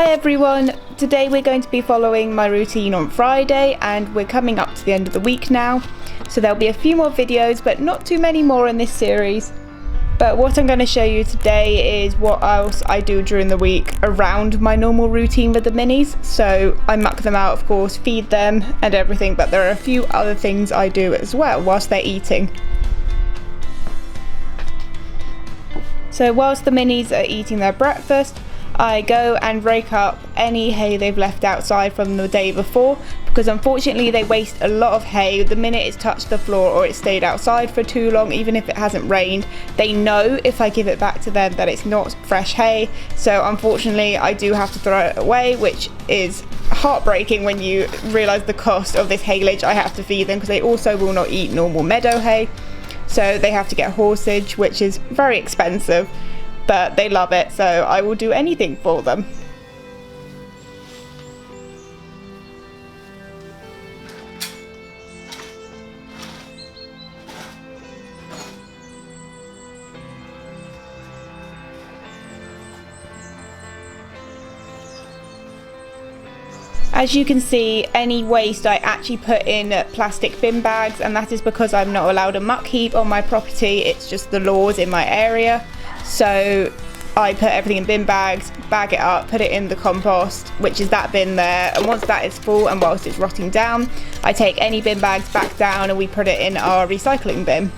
Hi everyone, today we're going to be following my routine on Friday and we're coming up to the end of the week now. So there'll be a few more videos but not too many more in this series. But what I'm going to show you today is what else I do during the week around my normal routine with the minis. So I muck them out, of course, feed them and everything, but there are a few other things I do as well whilst they're eating. So whilst the minis are eating their breakfast, I go and rake up any hay they've left outside from the day before, because unfortunately they waste a lot of hay. The minute it's touched the floor or it's stayed outside for too long, even if it hasn't rained, they know if I give it back to them that it's not fresh hay. So unfortunately I do have to throw it away, which is heartbreaking when you realise the cost of this haylage I have to feed them, because they also will not eat normal meadow hay. So they have to get horsage, which is very expensive. But they love it, so I will do anything for them. As you can see, any waste I actually put in plastic bin bags, and that is because I'm not allowed a muck heap on my property. It's just the laws in my area. So I put everything in bin bags, bag it up, put it in the compost, which is that bin there, and once that is full and whilst it's rotting down, I take any bin bags back down and we put it in our recycling bin.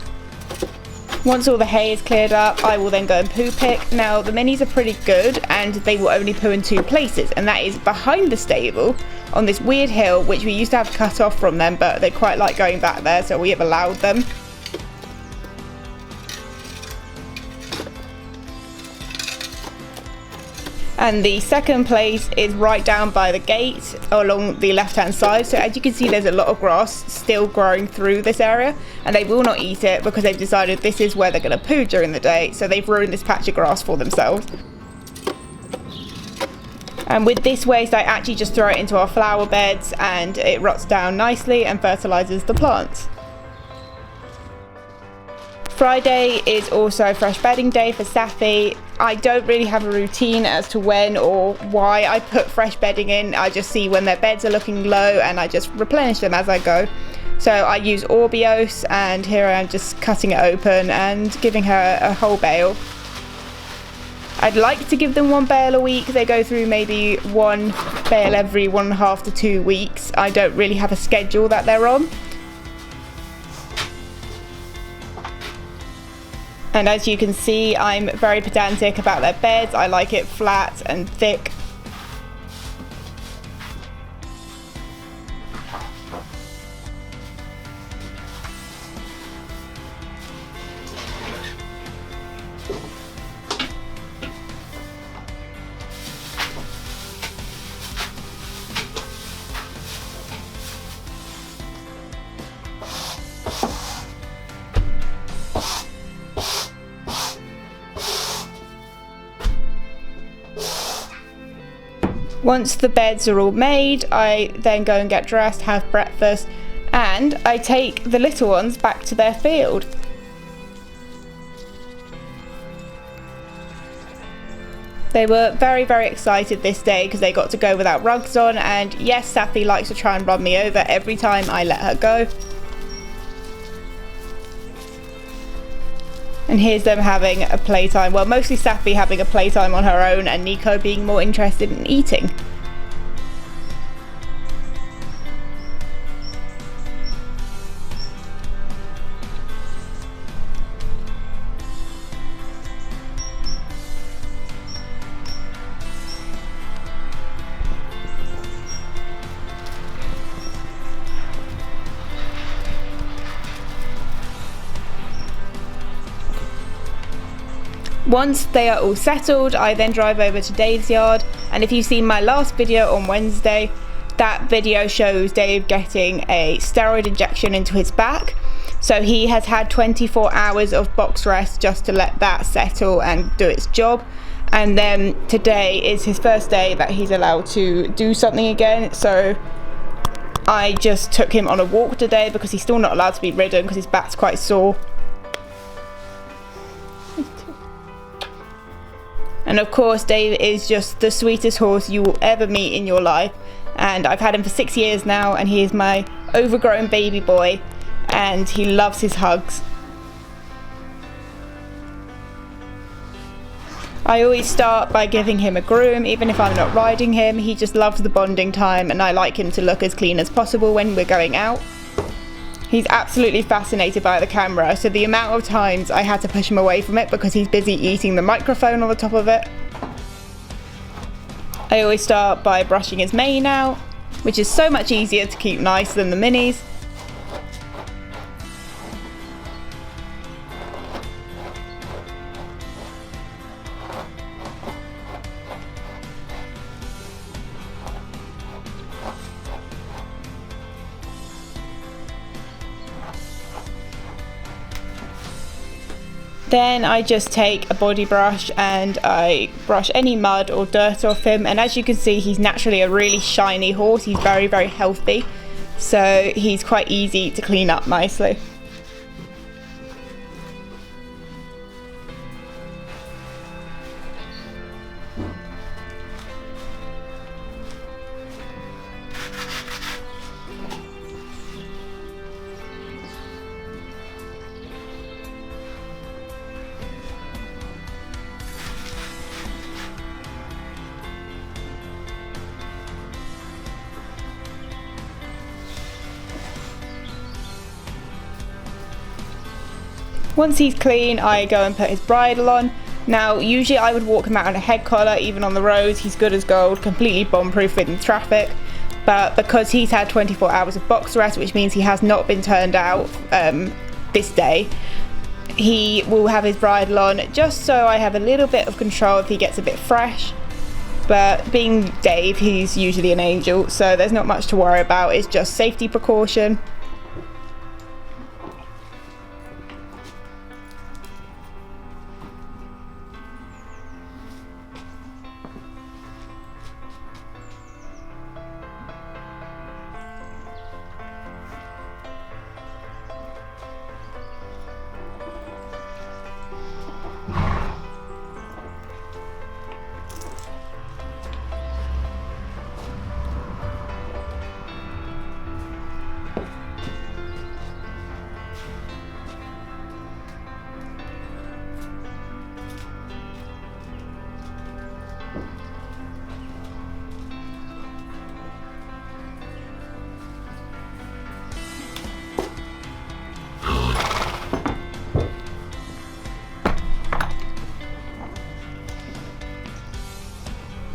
Once all the hay is cleared up, I will then go and poo pick. Now the minis are pretty good and they will only poo in two places, and that is behind the stable on this weird hill which we used to have cut off from them, but they quite like going back there, so we have allowed them. And the second place is right down by the gate along the left hand side. So as you can see, there's a lot of grass still growing through this area, and they will not eat it because they've decided this is where they're going to poo during the day. So they've ruined this patch of grass for themselves. And with this waste I actually just throw it into our flower beds and it rots down nicely and fertilizes the plants. Friday is also fresh bedding day for Safi. I don't really have a routine as to when or why I put fresh bedding in. I just see when their beds are looking low and I just replenish them as I go. So I use Orbeos, and here I am just cutting it open and giving her a whole bale. I'd like to give them one bale a week. They go through maybe one bale every 1.5 to 2 weeks. I don't really have a schedule that they're on. And as you can see, I'm very pedantic about their beds. I like it flat and thick. Once the beds are all made, I then go and get dressed, have breakfast, and I take the little ones back to their field. They were very, very excited this day because they got to go without rugs on, and yes, Safi likes to try and run me over every time I let her go. And here's them having a playtime. Well, mostly Safi having a playtime on her own and Nico being more interested in eating. Once they are all settled, I then drive over to Dave's yard, and if you've seen my last video on Wednesday, that video shows Dave getting a steroid injection into his back. So he has had 24 hours of box rest just to let that settle and do its job. And then today is his first day that he's allowed to do something again. So I just took him on a walk today because he's still not allowed to be ridden because his back's quite sore. And of course, Dave is just the sweetest horse you will ever meet in your life. And I've had him for 6 years now, and he is my overgrown baby boy, and he loves his hugs. I always start by giving him a groom, even if I'm not riding him. He just loves the bonding time, and I like him to look as clean as possible when we're going out. He's absolutely fascinated by the camera, so the amount of times I had to push him away from it because he's busy eating the microphone on the top of it. I always start by brushing his mane out, which is so much easier to keep nice than the minis. Then I just take a body brush and I brush any mud or dirt off him, and as you can see, he's naturally a really shiny horse. He's very, very healthy, so he's quite easy to clean up nicely. Once he's clean, I go and put his bridle on. Now, usually I would walk him out on a head collar, even on the roads. He's good as gold, completely bomb-proof in traffic. But because he's had 24 hours of box rest, which means he has not been turned out this day, he will have his bridle on just so I have a little bit of control if he gets a bit fresh. But being Dave, he's usually an angel, so there's not much to worry about. It's just safety precaution.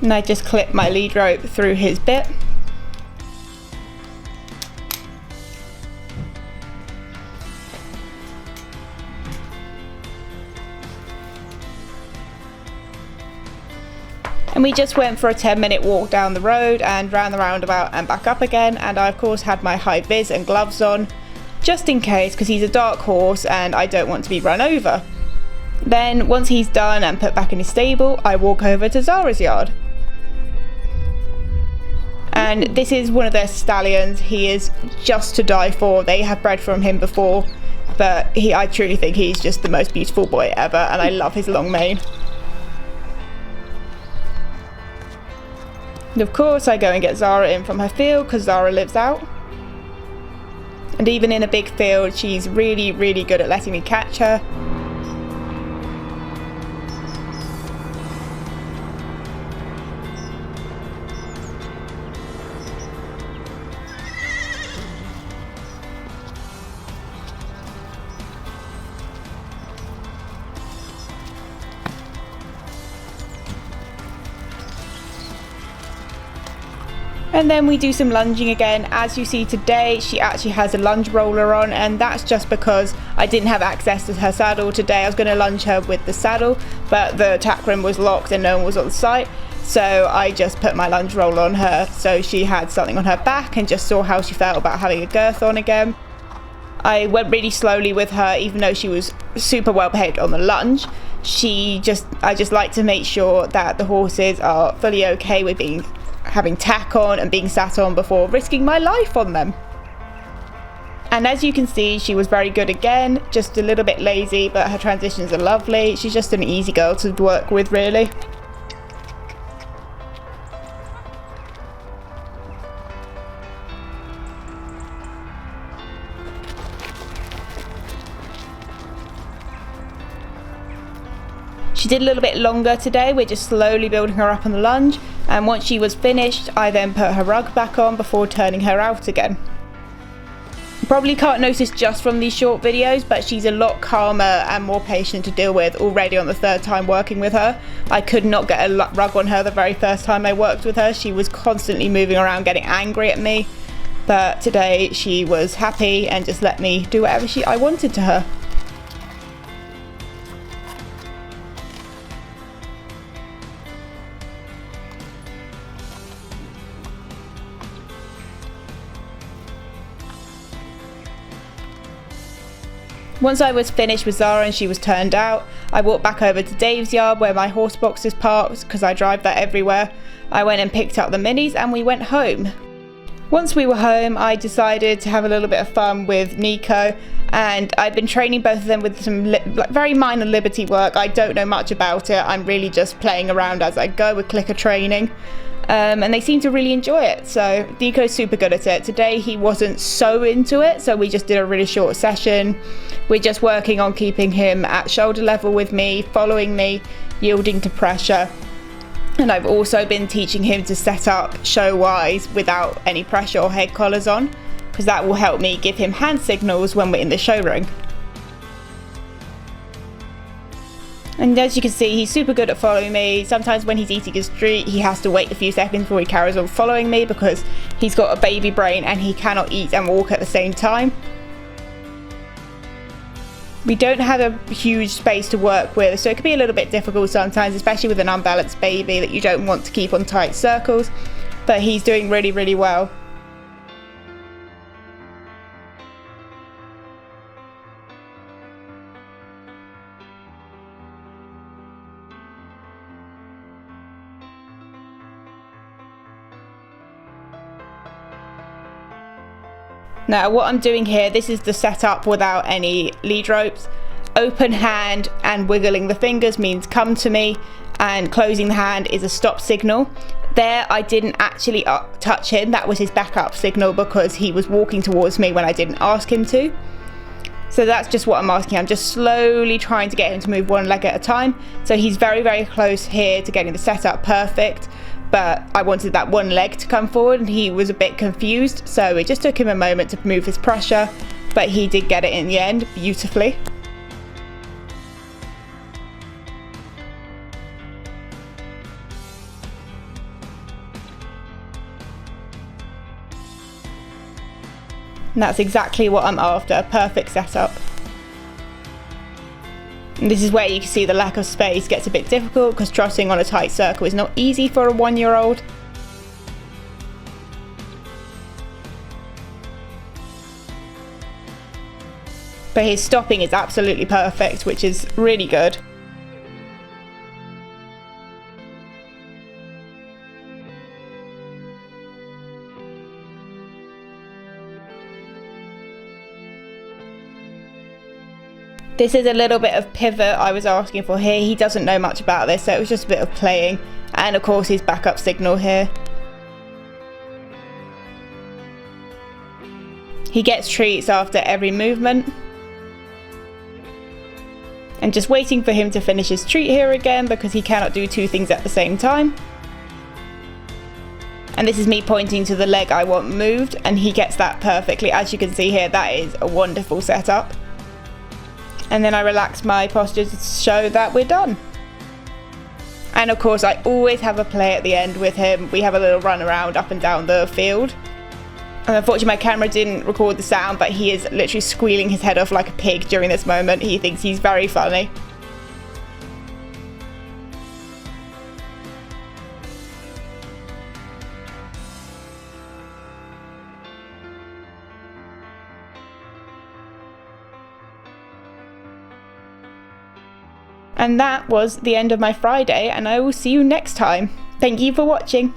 And I just clip my lead rope through his bit. And we just went for a 10-minute walk down the road and round the roundabout and back up again, and I of course had my high vis and gloves on just in case, because he's a dark horse and I don't want to be run over. Then once he's done and put back in his stable, I walk over to Zara's yard. And this is one of their stallions. He is just to die for. They have bred from him before, but I truly think he's just the most beautiful boy ever, and I love his long mane. And of course I go and get Zara in from her field because Zara lives out. And even in a big field, she's really, really good at letting me catch her. And then we do some lunging again. As you see today, she actually has a lunge roller on, and that's just because I didn't have access to her saddle today. I was going to lunge her with the saddle, but the tack rim was locked and no one was on site, so I just put my lunge roller on her so she had something on her back and just saw how she felt about having a girth on again. I went really slowly with her, even though she was super well behaved on the lunge. I just like to make sure that the horses are fully okay with having tack on and being sat on before risking my life on them. And as you can see, she was very good again, just a little bit lazy, but her transitions are lovely. She's just an easy girl to work with, really. She did a little bit longer today. We're just slowly building her up on the lunge, and once she was finished, I then put her rug back on before turning her out again. You probably can't notice just from these short videos, but she's a lot calmer and more patient to deal with already on the third time working with her. I could not get a rug on her the very first time I worked with her. She was constantly moving around getting angry at me, but today she was happy and just let me do whatever I wanted to her. Once I was finished with Zara and she was turned out, I walked back over to Dave's yard where my horse box is parked because I drive that everywhere. I went and picked up the minis and we went home. Once we were home, I decided to have a little bit of fun with Nico, and I've been training both of them with some very minor liberty work. I don't know much about it. I'm really just playing around as I go with clicker training. And they seem to really enjoy it, so Nico's super good at it. Today he wasn't so into it, so we just did a really short session. We're just working on keeping him at shoulder level with me, following me, yielding to pressure. And I've also been teaching him to set up show-wise without any pressure or head collars on, because that will help me give him hand signals when we're in the show ring. And as you can see, he's super good at following me. Sometimes when he's eating his treat, he has to wait a few seconds before he carries on following me because he's got a baby brain and he cannot eat and walk at the same time. We don't have a huge space to work with, so it can be a little bit difficult sometimes, especially with an unbalanced baby that you don't want to keep on tight circles, but he's doing really, really well. Now what I'm doing here, this is the setup without any lead ropes. Open hand and wiggling the fingers means come to me, and closing the hand is a stop signal. There I didn't actually touch him, that was his backup signal because he was walking towards me when I didn't ask him to. So that's just what I'm asking. I'm just slowly trying to get him to move one leg at a time. So he's very, very close here to getting the setup perfect. But I wanted that one leg to come forward and he was a bit confused, so it just took him a moment to move his pressure, but he did get it in the end beautifully. And that's exactly what I'm after, a perfect setup. And this is where you can see the lack of space gets a bit difficult because trotting on a tight circle is not easy for a 1-year-old. But his stopping is absolutely perfect, which is really good. This is a little bit of pivot I was asking for here. He doesn't know much about this, so it was just a bit of playing. And of course his backup signal here. He gets treats after every movement. And just waiting for him to finish his treat here again because he cannot do two things at the same time. And this is me pointing to the leg I want moved, and he gets that perfectly. As you can see here, that is a wonderful setup. And then I relax my posture to show that we're done. And of course I always have a play at the end with him. We have a little run around up and down the field. And unfortunately my camera didn't record the sound, but he is literally squealing his head off like a pig during this moment. He thinks he's very funny. And that was the end of my Friday, and I will see you next time. Thank you for watching.